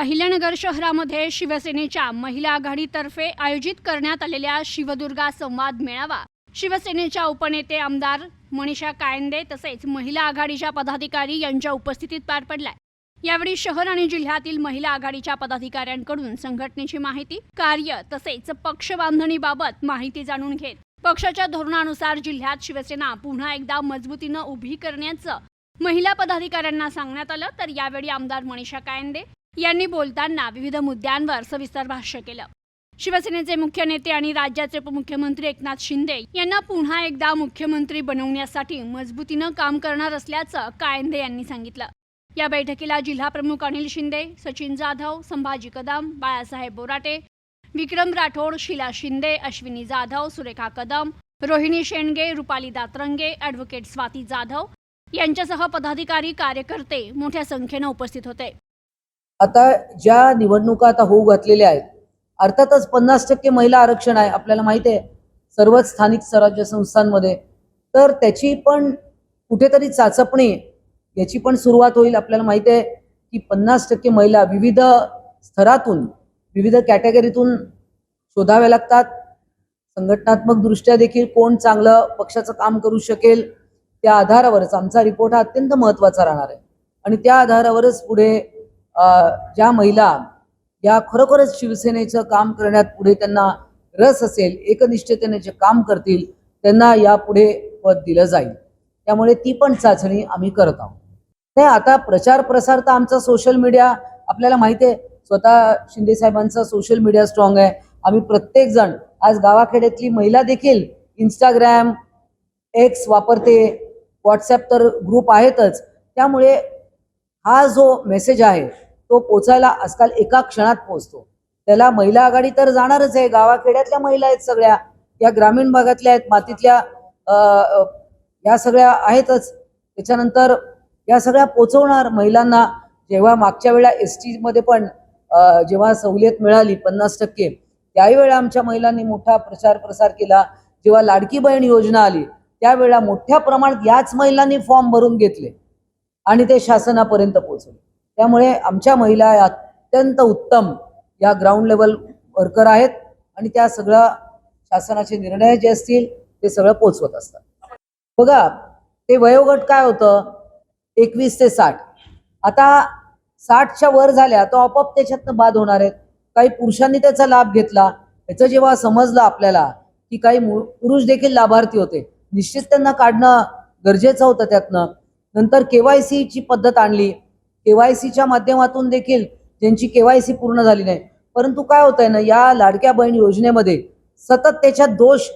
अहिल्यानगर शहरामध्ये शिवसेनेच्या महिला आघाडीतर्फे आयोजित करण्यात आलेल्या शिवदुर्गा संवाद मेळावा शिवसेनेच्या उपनेते आमदार मनीषा कायंदे तसेच महिला आघाडीच्या पदाधिकारी यांच्या उपस्थितीत पार पडलाय। यावेळी शहर आणि जिल्ह्यातील महिला आघाडीच्या पदाधिकाऱ्यांकडून संघटनेची माहिती, कार्य तसेच पक्ष बांधणीबाबत माहिती जाणून घेत पक्षाच्या धोरणानुसार जिल्ह्यात शिवसेना पुन्हा एकदा मजबूतीने उभी करण्याचं महिला पदाधिकाऱ्यांना सांगण्यात आलं। तर यावेळी आमदार मनीषा कायंदे यांनी बोलताना विविध मुद्द्यांवर सविस्तर भाष्य केलं। शिवसेनेचे मुख्य नेते आणि राज्याचे उपमुख्यमंत्री एकनाथ शिंदे यांना पुन्हा एकदा मुख्यमंत्री बनवण्यासाठी मजबूतीने काम करणार असल्याचं कायंदे यांनी सांगितलं। या बैठकीला जिल्हा प्रमुख अनिल शिंदे, सचिन जाधव, संभाजी कदम, बाळासाहेब बोराटे, विक्रम राठोड, शीला शिंदे, अश्विनी जाधव, सुरेखा कदम, रोहिणी शेंडगे, रुपाली दातरंगे, ॲडव्होकेट स्वाती जाधव यांच्यासह पदाधिकारी, कार्यकर्ते मोठ्या संख्येने उपस्थित होते। आता ज्या निवडणुका आता होऊ घातलेल्या आहेत, अर्थातच 50% महिला आरक्षण आहे, आपल्याला माहिती आहे सर्वच स्थानिक स्वराज्य संस्थांमध्ये, तर त्याची पण कुठेतरी चाचपणी याची पण सुरुवात होईल। आपल्याला माहिती आहे की 50% महिला विविध स्तरातून, विविध कॅटेगरीतून शोधाव्या लागतात। संघटनात्मक दृष्ट्या देखील कोण चांगलं पक्षाचं काम करू शकेल त्या आधारावरच आमचा रिपोर्ट हा अत्यंत महत्त्वाचा राहणार आहे आणि त्या आधारावरच पुढे ज्या महिला या खरोखरच शिवसेनेचं काम करण्यात पुढे त्यांना रस असेल, एकनिष्ठतेने जे काम करतील त्यांना यापुढे पद दिलं जाईल। त्यामुळे ती पण चाचणी आम्ही करत आहोत। नाही, आता प्रचार प्रसार तर आमचा सोशल मीडिया, आपल्याला माहिती आहे स्वतः शिंदे साहेबांचा सोशल मीडिया स्ट्रॉंग आहे। आम्ही प्रत्येक जण, आज गावाखेड्यातली महिला देखील इंस्टाग्राम, एक्स वापरते, व्हॉट्सॲप तर ग्रुप आहेतच। त्यामुळे हा जो मेसेज आहे तो पोचायला आजकाल एका क्षणात पोहोचतो। त्याला महिला आघाडी तर जाणारच आहे, गावाखेड्यातल्या महिला आहेत सगळ्या, या ग्रामीण भागातल्या आहेत, मातीतल्या या सगळ्या आहेतच। त्याच्यानंतर या सगळ्या पोचवणार महिलांना। जेव्हा मागच्या वेळा एसटी मध्ये पण जेव्हा सवलत मिळाली 50%, त्यावेळेला आमच्या महिलांनी मोठा प्रचार प्रसार केला। जेव्हा लाडकी बहीण योजना आली त्यावेळेला मोठ्या प्रमाणात याच महिलांनी फॉर्म भरून घेतले आणि ते शासनापर्यंत पोहोचले। त्यामुळे आमच्या महिला अत्यंत उत्तम या ग्राउंड लेवल वर्कर आहेत आणि त्या सगळं शासनाचे निर्णय जे असतील ते सगळं पोचवत असतात। बघा, ते वयोगट काय होतं 21 ते 60, आता 60च्या वर झाल्या तो आपोआप त्याच्यातनं बाद होणार आहेत। काही पुरुषांनी त्याचा लाभ घेतला, याचं जेव्हा समजलं आपल्याला की काही पुरुष देखील लाभार्थी होते, निश्चित त्यांना काढणं गरजेचं होतं त्यातनं। नंतर KYC ची पद्धत आणली, KYCच्या माध्यमातून देखील ज्यांची KYC पूर्ण झाली नाही, परंतु काय होतंय ना, या लाडक्या बहीण योजनेमध्ये सतत त्याच्यात दोष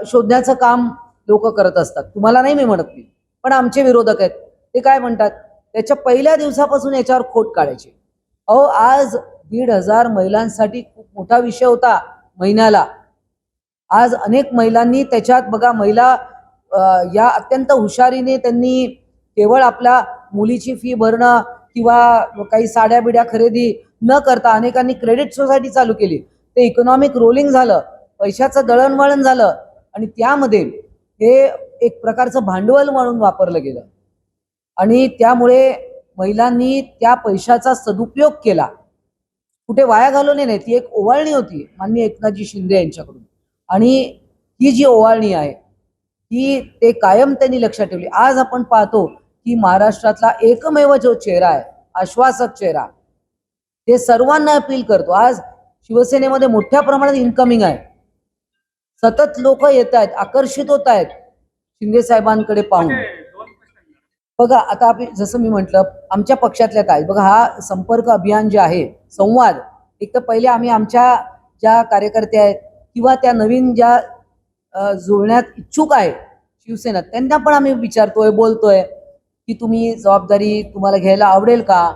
शोधण्याचं काम लोक करत असतात। तुम्हाला नाही मी म्हणत नाही, पण आमचे विरोधक आहेत ते काय म्हणतात, त्याच्या पहिल्या दिवसापासून याच्यावर खोट काढायची। अहो, आज 1,500 महिलांसाठी खूप मोठा विषय होता महिन्याला। आज अनेक महिलांनी त्याच्यात बघा, महिला या अत्यंत हुशारीने त्यांनी केवळ आपल्या मुलीची फी भरणं किंवा काही साड्या बिड्या खरेदी न करता अनेकांनी क्रेडिट सोसायटी चालू केली। ते इकॉनॉमिक रोलिंग झालं, पैशाचं दळणवळण झालं आणि त्यामध्ये हे एक प्रकारचं भांडवल म्हणून वापरलं गेलं आणि त्यामुळे महिलांनी त्या पैशाचा सदुपयोग केला, कुठे वाया घालवले नाही। ती एक ओवाळणी होती माननीय एकनाथजी शिंदे यांच्याकडून आणि ही जी ओवाळणी आहे ही ते कायम त्यांनी लक्षात ठेवली। आज आपण पाहतो की महाराष्ट्रातला एकमेव जो चेहरा आहे, आश्वासक चेहरा, ते सर्वांना अपील करतो। आज शिवसेनेमध्ये मोठ्या प्रमाणात इन्कमिंग आहे, सतत लोक येत आहेत, आकर्षित होत आहेत शिंदे साहेबांकडे पाहून। बघा, आता आपण जसं मी म्हटलं आमच्या पक्षातल्या काय, बघा हा संपर्क अभियान जे आहे, संवाद, एक तर पहिले आम्ही आमच्या ज्या कार्यकर्त्या आहेत किंवा त्या नवीन ज्या जुळण्यात इच्छुक आहे शिवसेना, त्यांना पण आम्ही विचारतोय, बोलतोय की तुम्ही जबाबदारी तुम्हाला घ्यायला आवडेल का।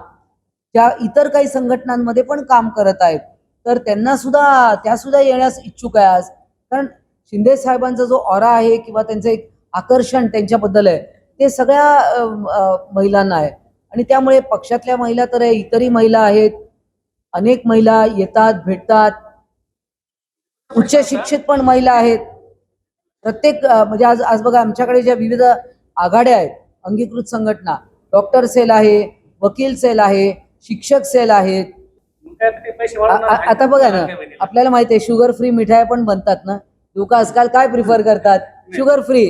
त्या इतर काही संघटनांमध्ये पण काम करत आहेत तर त्यांना सुद्धा, त्या सुद्धा येण्यास इच्छुक आहे आज, कारण शिंदे साहेबांचा जो ऑरा आहे किंवा त्यांचं एक आकर्षण त्यांच्याबद्दल आहे ते सगळ्या महिलांना आहे आणि त्यामुळे पक्षातल्या महिला तर इतरही महिला आहेत, अनेक महिला येतात, भेटतात, उच्च शिक्षित पण महिला आहेत। प्रत्येक म्हणजे आज बघा आमच्याकडे ज्या विविध आघाड्या आहेत, अंगीकृत संघटना, डॉक्टर सेल आहे, वकील सेल आहे, शिक्षक सेल आहेत. काय ते पैसे आ- वाढवणार आ- आहे? आता बघा ना, काय माहिती? आपल्याला माहिती आहे शुगर फ्री मिठाई पण बनतात ना. लोक आजकाल काय प्रिफर करतात? Sugar free.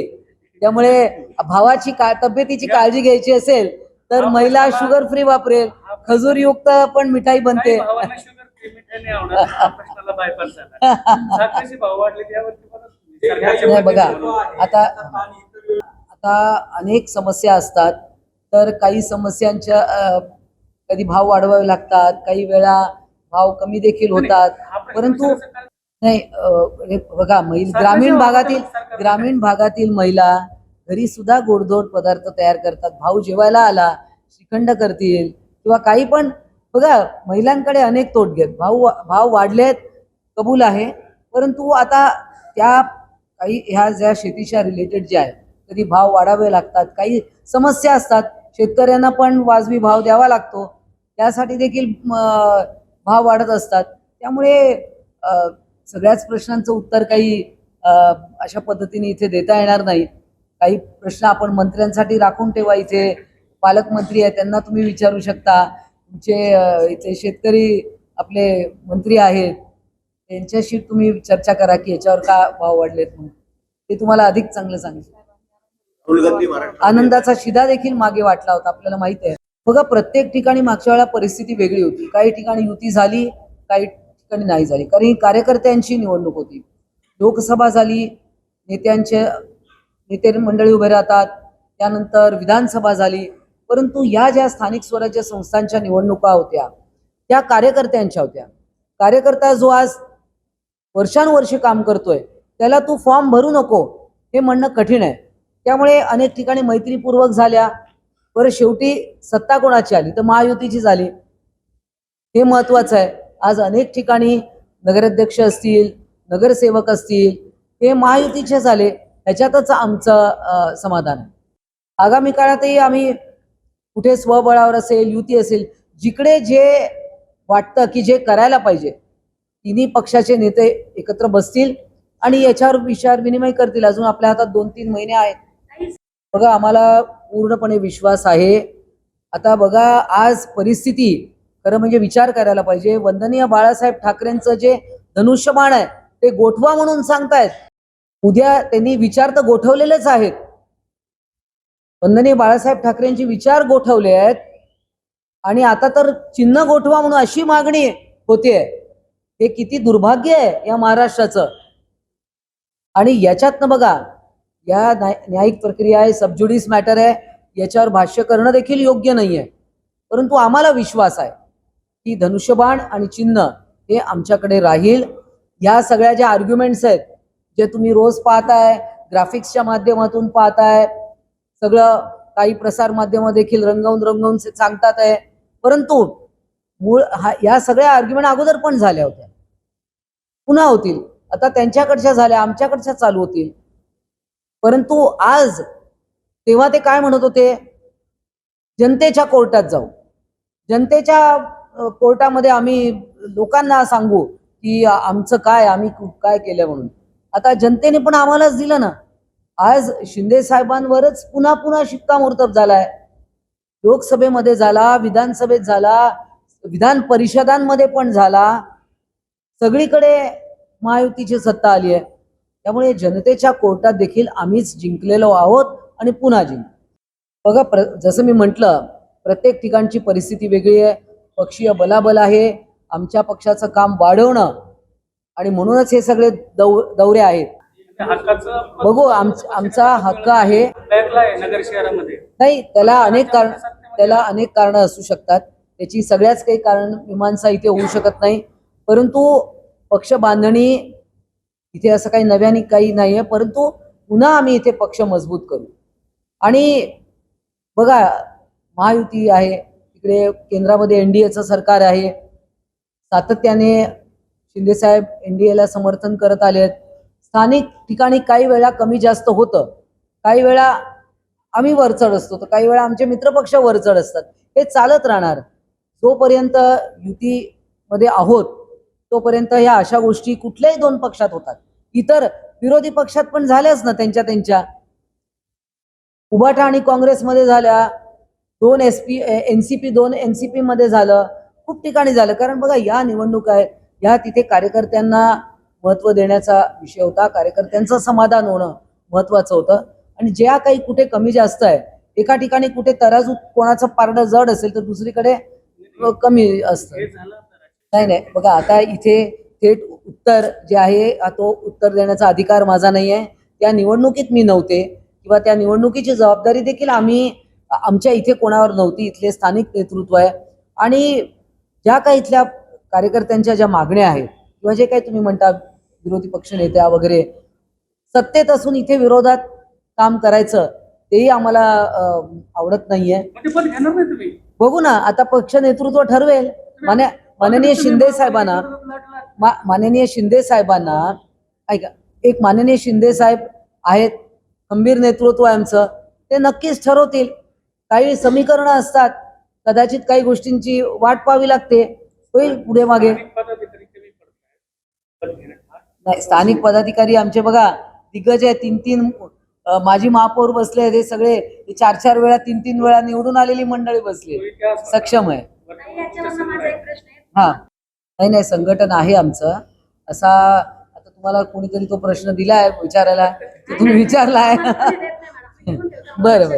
त्यामुळे भावाची तब्येतीची काळजी घ्यायची असेल तर महिला शुगर फ्री वापरेल, खजूरयुक्त पण मिठाई बनते. काही भावांना शुगर फ्री मिठाई नाही आवडत, हा प्रश्नाला bypass झाला. साखरेचे भाव वाढले त्यावरती परत सरकारच्या नाही बघा, वतीने आता आता अनेक समस्या असतात. तर काही समस्यांच्या कधी भाव वाढवावे लागतात, काही वेळा भाव कमी देखील होतात. हा प्रश्न परंतु विचारायचा नाही हे बघा, ग्रामीण भागातील महिला घरी सुद्धा गोडधोड पदार्थ तयार करतात. भाऊ जेवायला आला, श्रीखंड करतील किंवा काही पण. बघा, महिलांकडे अनेक तोटगे आहेत. भाव वाढलेत, कबूल आहे. परंतु आता त्या काही ह्या ज्या शेतीच्या रिलेटेड ज्या आहेत, कधी भाव वाढावे लागतात, काही समस्या असतात. शेतकऱ्यांना पण वाजवी भाव द्यावा लागतो, त्यासाठी देखील भाव वाढत असतात. त्यामुळे सगळ्याच प्रश्नांचं उत्तर काही अशा पद्धतीने इथे देता येणार नाही. काही प्रश्न आपण मंत्र्यांसाठी राखून ठेवा. इथे पालकमंत्री आहेत, त्यांना तुम्ही विचारू शकता. तुमचे इथे शेतकरी आपले मंत्री आहेत, त्यांच्याशी तुम्ही चर्चा करा की याच्यावर का भाव वाढलेत म्हणून. ते तुम्हाला अधिक चांगलं सांगितलं. आनंदाचा शिदा देखील मागे वाटला होता, आपल्याला माहिती आहे. बघा, प्रत्येक ठिकाणी मागच्या वेळेला परिस्थिती वेगळी होती. काही ठिकाणी युती झाली, काही ठिकाणी नाही झाली. कारण ही कार्यकर्त्यांची निवडणूक होती. लोकसभा झाली, नेते मंडळी उभे राहतात, त्यानंतर विधानसभा झाली. परंतु या ज्या स्थानिक स्वराज्य संस्थांच्या निवडणुका होत्या त्या कार्यकर्त्यांच्या होत्या. कार्यकर्ता जो आज वर्षानुवर्षे काम करतोय त्याला तू फॉर्म भरू नको हे म्हणणं कठीण आहे. त्यामुळे अनेक ठिकाणी मैत्रीपूर्वक झाल्या. बरं, शेवटी सत्ता कोणाची आली? तर महायुतीची झाली. हे महत्वाचं आहे. आज अनेक ठिकाणी नगराध्यक्ष असतील, नगरसेवक असतील, हे महायुतीचे झाले. ह्याच्यातच आमचं समाधान आहे. आगामी काळातही आम्ही कुठे स्वबळावर असेल, युती असेल, जिकडे जे वाटतं की जे करायला पाहिजे, तिन्ही पक्षाचे नेते एकत्र बसतील आणि याच्यावर विचार विनिमय करतील. अजून आपल्या हातात 2-3 महिने आहेत. बघा, आम्हाला पूर्णपणे विश्वास आहे. आता बघा, आज परिस्थिती खरं म्हणजे विचार करायला पाहिजे. वंदनीय बाळासाहेब ठाकरेंचं जे धनुष्यबाण आहे ते गोठवा म्हणून सांगतायत. उद्या त्यांनी विचार तर गोठवलेलेच आहेत. वंदनीय बाळासाहेब ठाकरेंचे विचार गोठवले आहेत आणि आता तर चिन्ह गोठवा म्हणून अशी मागणी होते. हे किती दुर्भाग्य आहे या महाराष्ट्राचं. आणि याच्यातनं बघा, या न्यायिक प्रक्रिया आहे, सबज्युडिस मॅटर आहे, याच्यावर भाष्य करणं देखील योग्य नाही आहे. परंतु आम्हाला विश्वास आहे की धनुष्यबाण आणि चिन्ह हे आमच्याकडे राहील. या सगळ्या ज्या आर्ग्युमेंट्स आहेत, जे तुम्ही रोज पाहताय, ग्राफिक्सच्या माध्यमातून पाहताय, सगळं काही प्रसार माध्यम देखील रंगवून सांगतात आहे. परंतु मूळ या सगळ्या आर्ग्युमेंट अगोदर पण झाल्या होत्या, पुन्हा होतील. आता त्यांच्याकडच्या झाल्या, आमच्याकडच्या चालू होतील. परंतु आज तेव्हा ते काय म्हणत होते? जनतेच्या कोर्टात जाऊ, जनतेच्या कोर्टामध्ये आम्ही लोकांना सांगू की आमचं काय, आम्ही काय केलं म्हणून. आता जनतेने पण आम्हालाच दिलं ना. आज शिंदे साहेबांवरच पुन्हा शिक्कामोर्तब झालाय. लोकसभेमध्ये झाला, विधानसभेत झाला, विधान परिषदांमध्ये पण झाला. सगळीकडे महायुतीची सत्ता आली आहे. त्यामुळे जनतेच्या कोर्टात देखील आम्हीच जिंकलेलो आहोत आणि पुन्हा जिंकू. बघा, जसं मी म्हटलं, प्रत्येक ठिकाणची परिस्थिती वेगळी आहे. पक्षीय बलाबल आहे. आमच्या पक्षाचं काम वाढवणं आणि म्हणूनच हे सगळे दौरे आहेत. बघू, आमचा हक्क आहे. नगर शहरामध्ये नाही, त्याला अनेक कारण असू शकतात. त्याची सगळ्याच काही कारण मीमांसा इथे होऊ शकत नाही. परंतु पक्ष बांधणी इथे असं काही नव्याने काही नाहीये. परंतु पुन्हा आम्ही इथे पक्ष मजबूत करू. आणि बघा, महायुती आहे, तिकडे केंद्रामध्ये एनडीएचं सरकार आहे. सातत्याने शिंदेसाहेब एनडीएला समर्थन करत आलेत. स्थानिक ठिकाणी काही वेळा कमी जास्त होतं, काही वेळा आम्ही वरचढ असतो, तर काही वेळा आमचे मित्रपक्ष वरचढ असतात. हे चालत राहणार. जोपर्यंत युतीमध्ये आहोत तोपर्यंत ह्या अशा गोष्टी कुठल्याही 2 पक्षात होतात. इतर विरोधी पक्षात पण झाल्याच ना, त्यांच्या उबाटा आणि काँग्रेसमध्ये झाल्या, 2 SP NCP 2 NCP मध्ये झालं, खूप ठिकाणी झालं. कारण बघा या निवडणूक आहे, या तिथे कार्यकर्त्यांना महत्त्व देण्याचा विषय होता, कार्यकर्त्यांचं समाधान होणं महत्त्वाचं होतं. आणि ज्या काही कुठे कमी जास्त आहे, एका ठिकाणी कुठे तराजू कोणाचं पारडं जड असेल तर दुसरीकडे कमी असतं. हे झालं नाही नाही, बघा आता इथे थेट उत्तर जे आहे तो उत्तर देण्याचा अधिकार माझा नाही आहे. त्या निवडणुकीत मी नव्हते किंवा त्या निवडणुकीची जबाबदारी देखील आमच्या इथे कोणावर नव्हती. इथले स्थानिक नेतृत्व आहे आणि ज्या काही इथल्या कार्यकर्त्यांच्या ज्या मागण्या आहेत किंवा जे काही तुम्ही म्हणता विरोधी पक्ष नेत्या वगैरे, सत्तेत असून इथे विरोधात काम करायचं तेही आम्हाला आवडत नाहीये. म्हणजे पण घेणार नाही तुम्ही. बघू ना, आता पक्ष नेतृत्व ठरवेल. माननीय शिंदे साहेबांना माननीय शिंदे साहेबांना ऐका, एक माननीय शिंदे साहेब आहेत, खंबीर नेतृत्व आहे आमचं, ते नक्कीच ठरवतील. काही समीकरणं असतात, कदाचित काही गोष्टींची वाट पाहावी लागते, होईल पुढे मागे. पदाधिकारी कमी पडतायत. पण घेणार नाही, स्थानिक पदाधिकारी आमचे बघा दिग्गज आहे. 3 माजी महापौर बसले, ते सगळे 4 वेळा 3 वेळा निवडून आलेली मंडळी बसली, सक्षम आहे. हा, नाही संघटन आहे आमचं. असा आता तुम्हाला कोणीतरी तो प्रश्न दिलाय विचारायला, तो तुम्ही विचारलाय. बरं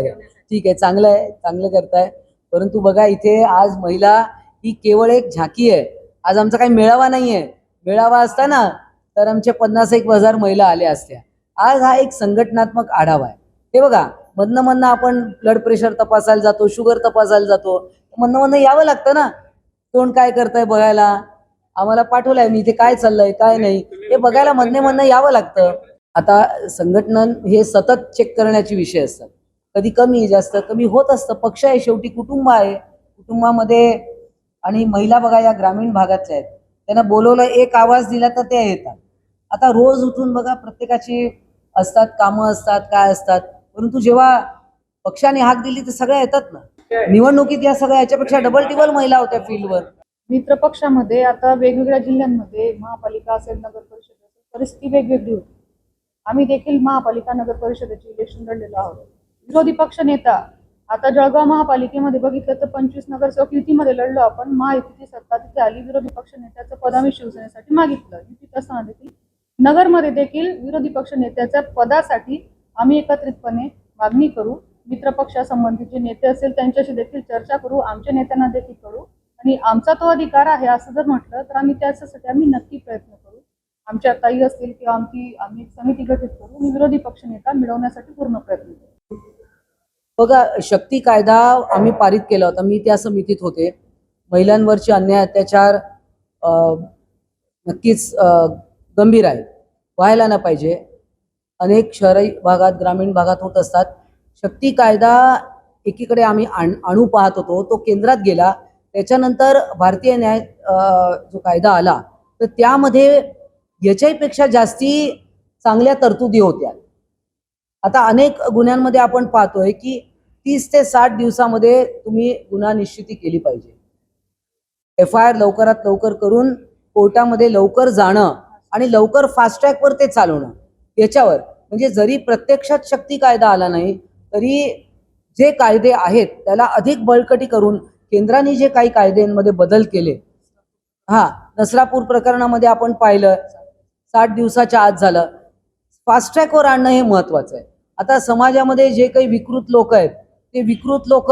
ठीक आहे, चांगलं आहे, चांगलं करताय. परंतु बघा इथे आज महिला ही केवळ एक झाकी आहे. आज आमचा काही मेळावा नाहीये. मेळावा असता ना तर आमचे 50,000 महिला आल्या असत्या. आज हा एक संघटनात्मक आढावा आहे. हे बघा, मधनं आपण ब्लड प्रेशर तपासायला जातो, शुगर तपासायला जातो, मधनं यावं लागतं ना, कोण काय करतंय बघायला. आम्हाला पाठवलंय, मी इथे काय चाललंय काय नाही हे बघायला मधनं यावं लागतं. आता संघटन हे सतत चेक करण्याचे विषय असतात. कधी कमी जास्त कमी होत असतं. पक्ष आहे शेवटी, कुटुंब आहे. कुटुंबामध्ये आणि महिला बघा या ग्रामीण भागातल्या आहेत, त्यांना बोलवलं, एक आवाज दिला तर ते येतात. आता रोज उठून बघा प्रत्येकाची असतात, कामं असतात, काय असतात, परंतु जेव्हा पक्षाने हाक दिली तर सगळ्या येतात ना. निवडणुकीत या सगळ्या याच्यापेक्षा डबल टिबल महिला होत्या फील्डवर. मित्र पक्षामध्ये आता वेगवेगळ्या जिल्ह्यांमध्ये महापालिका असेल, नगर परिषद असेल, परिस्थिती वेगवेगळी होती. आम्ही देखील महापालिका नगर परिषदेचे इलेक्शन लढलेलो आहोत. विरोधी पक्ष नेता आता जळगाव महापालिकेमध्ये बघितलं तर 25 नगरसेवक युतीमध्ये लढलो आपण. महायुतीची सत्ता तिथे आली. विरोधी पक्ष नेत्याचं पद आम्ही शिवसेनेसाठी मागितलं. युतीत असताना देखील नगरमध्ये देखील विरोधी पक्ष नेत्याच्या पदासाठी आम्ही एकत्रितपणे मागणी करू. मित्र पक्षासंबंधी जे नेते असेल त्यांच्याशी देखील चर्चा करू, आमच्या नेत्यांना देखील करू आणि आमचा तो अधिकार आहे असं जर म्हटलं तर आम्ही त्याच्यासाठी आम्ही नक्की प्रयत्न करू. आमच्या ताई असतील किंवा आम्ही एक समिती गठीत करू आणि विरोधी पक्ष नेता मिळवण्यासाठी पूर्ण प्रयत्न करू. बघा, शक्ती कायदा आम्ही पारित केला होता, मी त्या समितीत होते. महिलांवरचे अन्याय अत्याचार नक्कीच गंभीर आहे, व्हायला नाही पाहिजे. अनेक शहरी भागात ग्रामीण भागात होत असतात. शक्ती कायदा एकीकडे आम्ही आणू पाहत होतो, तो केंद्रात गेला. त्याच्यानंतर भारतीय न्याय जो कायदा आला तर त्यामध्ये याच्यापेक्षा जास्ती चांगल्या तरतुदी होत्या. आता अनेक गुन्ह्यांमध्ये आपण पाहतोय की 30 ते 60 दिवसामध्ये तुम्ही गुन्हा निश्चिती केली पाहिजे. FIR लवकरात लवकर करून कोर्टामध्ये लवकर जाणं आणि लवकर फास्ट ट्रॅकवर ते चालवणं, याच्यावर म्हणजे जरी प्रत्यक्षात शक्ती कायदा आला नाही तरी जे कायदे आहेत त्याला अधिक बळकटी करून केंद्राने जे काही कायद्यांमध्ये बदल केले. नसरापूर प्रकरणामध्ये आपण पाहिलं 60 दिवसाच्या आत झालं. फास्ट ट्रॅकवर आणणं हे महत्वाचं आहे. आता समाजामध्ये जे काही विकृत लोक आहेत ते विकृत लोक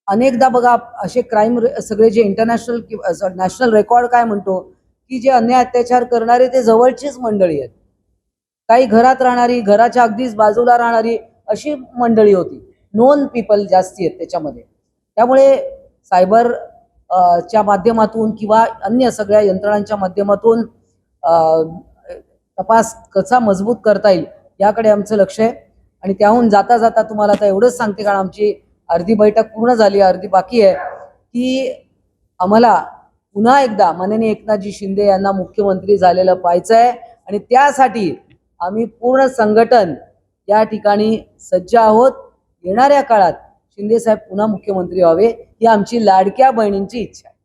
अनेकदा बघा असे क्राईम सगळे जे इंटरनॅशनल किंवा नॅशनल रेकॉर्ड काय म्हणतो की जे अन्याय अत्याचार करणारे ते जवळचीच मंडळी आहेत. काही घरात राहणारी, घराच्या अगदीच बाजूला राहणारी अशी मंडळी होती. नोन पीपल जास्ती आहेत त्याच्यामध्ये. त्यामुळे सायबर च्या माध्यमातून किंवा अन्य सगळ्या यंत्रणांच्या माध्यमातून तपास कसा मजबूत करता येईल याकडे आमचं लक्ष आहे. आणि त्याहून जाता जाता तुम्हाला आता एवढंच सांगते, कारण आमची अर्धी बैठक पूर्ण झाली, अर्धी बाकी आहे, की आम्हाला पुन्हा एकदा माननीय एकनाथजी शिंदे यांना मुख्यमंत्री झालेलं पाहायचं आहे. आणि त्यासाठी आम्ही पूर्ण संघटन या ठिकाणी सज्ज आहोत. येणाऱ्या काळात शिंदे साहेब पुन्हा मुख्यमंत्री व्हावे ही आमची लाडक्या बहिणींची इच्छा आहे.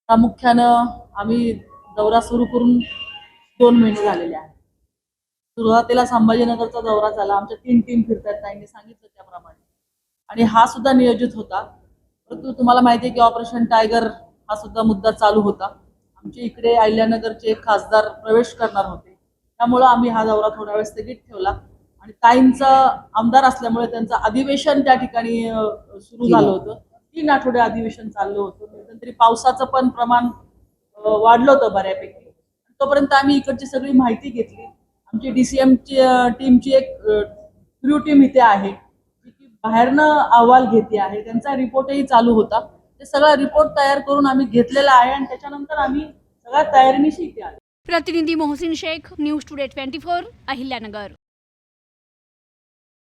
प्रामुख्यानं आम्ही दौरा सुरू करून 2 महिने झालेले आहेत. सुरुवातीला संभाजीनगरचा दौरा झाला. आमच्या 3 टीम फिरतात, त्यांनी सांगितलं त्याप्रमाणे. आणि हा सुद्धा नियोजित होता. परंतु तुम्हाला माहिती आहे की ऑपरेशन टायगर हा सुद्धा मुद्दा चालू होता. आमच्या इकडे अहिल्यानगरचे एक खासदार प्रवेश करणार होते, त्यामुळं आम्ही हा दौरा थोडा वेळ स्थगित ठेवला. आणि ताईंचा आमदार असल्यामुळे त्यांचं अधिवेशन त्या ठिकाणी सुरू झालं होतं. 3 आठवडे अधिवेशन चाललं होतं. मध्यंतरी पावसाचं पण प्रमाण वाढलं होतं बऱ्यापैकी. तोपर्यंत आम्ही इकडची सगळी माहिती घेतली. आमची DCMची टीमची एक क्रू टीम इथे आहे, जी की बाहेरनं अहवाल घेते आहे. त्यांचा रिपोर्टही चालू होता. ते सगळा रिपोर्ट तयार करून आम्ही घेतलेला आहे आणि त्याच्यानंतर आम्ही सगळ्या तयारीनिशी इथे आलो. प्रतिनिधी मोहसिन शेख, न्यूज टुडे 24, अहिल्यानगर.